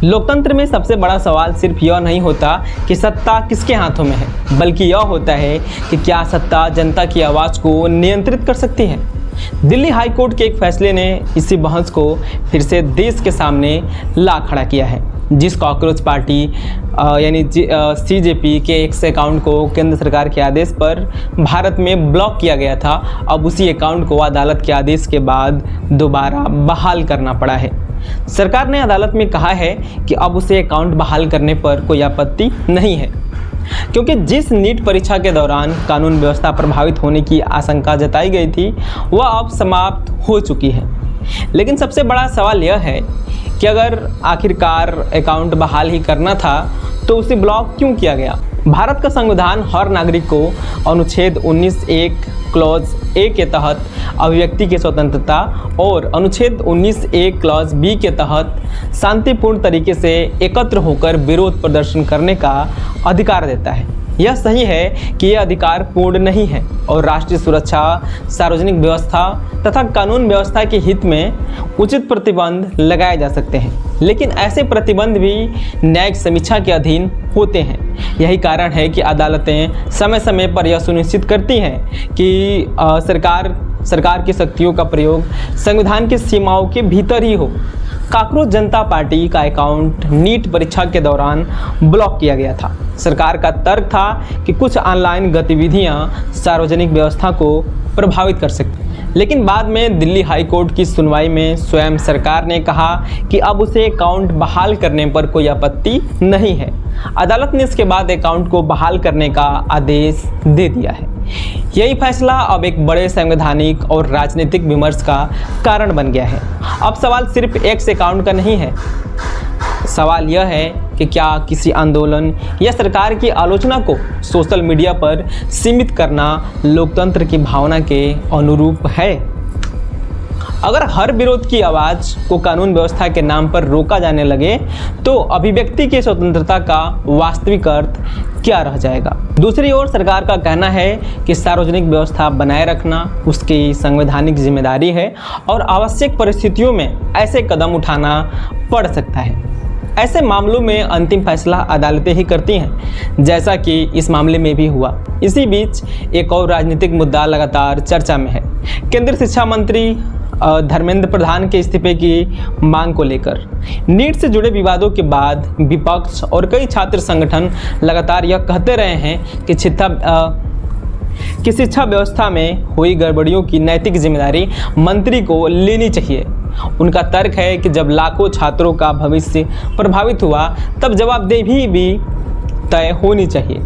लोकतंत्र में सबसे बड़ा सवाल सिर्फ यह नहीं होता कि सत्ता किसके हाथों में है, बल्कि यह होता है कि क्या सत्ता जनता की आवाज़ को नियंत्रित कर सकती है। दिल्ली हाई कोर्ट के एक फैसले ने इसी बहस को फिर से देश के सामने ला खड़ा किया है। जिस कॉकरोच पार्टी यानी CJP के एक्स अकाउंट को केंद्र सरकार के आदेश पर भारत में ब्लॉक किया गया था, अब उसी अकाउंट को अदालत के आदेश के बाद दोबारा बहाल करना पड़ा है। सरकार ने अदालत में कहा है कि अब उसे अकाउंट बहाल करने पर कोई आपत्ति नहीं है, क्योंकि जिस नीट परीक्षा के दौरान कानून व्यवस्था प्रभावित होने की आशंका जताई गई थी वह अब समाप्त हो चुकी है। लेकिन सबसे बड़ा सवाल यह है कि अगर आखिरकार अकाउंट बहाल ही करना था तो उसे ब्लॉक क्यों किया गया। भारत का संविधान हर नागरिक को अनुच्छेद 19(1) क्लॉज ए के तहत अभिव्यक्ति की स्वतंत्रता और अनुच्छेद 19(1) क्लॉज बी के तहत शांतिपूर्ण तरीके से एकत्र होकर विरोध प्रदर्शन करने का अधिकार देता है। यह सही है कि यह अधिकार पूर्ण नहीं है और राष्ट्रीय सुरक्षा, सार्वजनिक व्यवस्था तथा कानून व्यवस्था के हित में उचित प्रतिबंध लगाए जा सकते हैं, लेकिन ऐसे प्रतिबंध भी न्यायिक समीक्षा के अधीन होते हैं। यही कारण है कि अदालतें समय समय पर यह सुनिश्चित करती हैं कि सरकार की शक्तियों का प्रयोग संविधान की सीमाओं के भीतर ही हो। कॉकरोच जनता पार्टी का अकाउंट नीट परीक्षा के दौरान ब्लॉक किया गया था। सरकार का तर्क था कि कुछ ऑनलाइन गतिविधियां सार्वजनिक व्यवस्था को प्रभावित कर सकती हैं, लेकिन बाद में दिल्ली हाई कोर्ट की सुनवाई में स्वयं सरकार ने कहा कि अब उसे अकाउंट बहाल करने पर कोई आपत्ति नहीं है। अदालत ने इसके बाद अकाउंट को बहाल करने का आदेश दे दिया है। यही फैसला अब एक बड़े संवैधानिक और राजनीतिक विमर्श का कारण बन गया है। अब सवाल सिर्फ एक्स अकाउंट का नहीं है, सवाल यह है कि क्या किसी आंदोलन या सरकार की आलोचना को सोशल मीडिया पर सीमित करना लोकतंत्र की भावना के अनुरूप है। अगर हर विरोध की आवाज़ को कानून व्यवस्था के नाम पर रोका जाने लगे तो अभिव्यक्ति की स्वतंत्रता का वास्तविक अर्थ क्या रह जाएगा। दूसरी ओर सरकार का कहना है कि सार्वजनिक व्यवस्था बनाए रखना उसकी संवैधानिक जिम्मेदारी है और आवश्यक परिस्थितियों में ऐसे कदम उठाना पड़ सकता है। ऐसे मामलों में अंतिम फैसला अदालतें ही करती हैं, जैसा कि इस मामले में भी हुआ। इसी बीच एक और राजनीतिक मुद्दा लगातार चर्चा में है। केंद्रीय शिक्षा मंत्री धर्मेंद्र प्रधान के इस्तीफे की मांग को लेकर नीट से जुड़े विवादों के बाद विपक्ष और कई छात्र संगठन लगातार यह कहते रहे हैं कि शिक्षा व्यवस्था में हुई गड़बड़ियों की नैतिक जिम्मेदारी मंत्री को लेनी चाहिए। उनका तर्क है कि जब लाखों छात्रों का भविष्य प्रभावित हुआ तब जवाबदेही भी तय होनी चाहिए,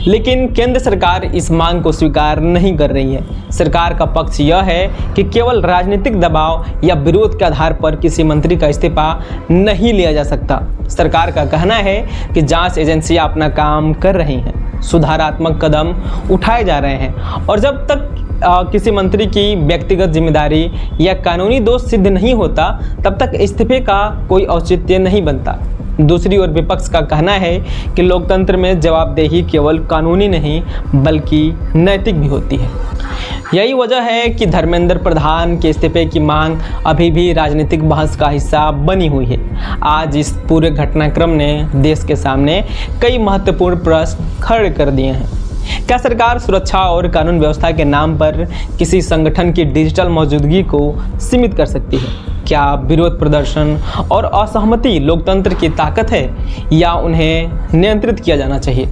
लेकिन केंद्र सरकार इस मांग को स्वीकार नहीं कर रही है। सरकार का पक्ष यह है कि केवल राजनीतिक दबाव या विरोध के आधार पर किसी मंत्री का इस्तीफा नहीं लिया जा सकता। सरकार का कहना है कि जांच एजेंसियां अपना काम कर रही हैं, सुधारात्मक कदम उठाए जा रहे हैं और जब तक किसी मंत्री की व्यक्तिगत जिम्मेदारी या कानूनी दोष सिद्ध नहीं होता तब तक इस्तीफे का कोई औचित्य नहीं बनता। दूसरी ओर विपक्ष का कहना है कि लोकतंत्र में जवाबदेही केवल कानूनी नहीं बल्कि नैतिक भी होती है। यही वजह है कि धर्मेंद्र प्रधान के इस्तीफे की मांग अभी भी राजनीतिक बहस का हिस्सा बनी हुई है। आज इस पूरे घटनाक्रम ने देश के सामने कई महत्वपूर्ण प्रश्न खड़े कर दिए हैं। क्या सरकार सुरक्षा और कानून व्यवस्था के नाम पर किसी संगठन की डिजिटल मौजूदगी को सीमित कर सकती है? क्या विरोध प्रदर्शन और असहमति लोकतंत्र की ताकत है या उन्हें नियंत्रित किया जाना चाहिए?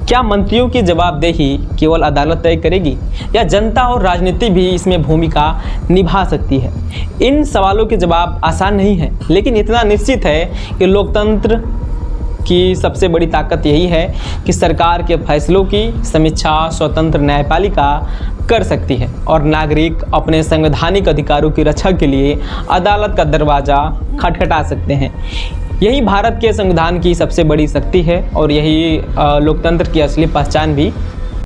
क्या मंत्रियों की जवाबदेही केवल अदालत तय करेगी या जनता और राजनीति भी इसमें भूमिका निभा सकती है? इन सवालों के जवाब आसान नहीं है, लेकिन इतना निश्चित है कि लोकतंत्र की सबसे बड़ी ताकत यही है कि सरकार के फैसलों की समीक्षा स्वतंत्र न्यायपालिका कर सकती है और नागरिक अपने संवैधानिक अधिकारों की रक्षा के लिए अदालत का दरवाज़ा खटखटा सकते हैं। यही भारत के संविधान की सबसे बड़ी शक्ति है और यही लोकतंत्र की असली पहचान भी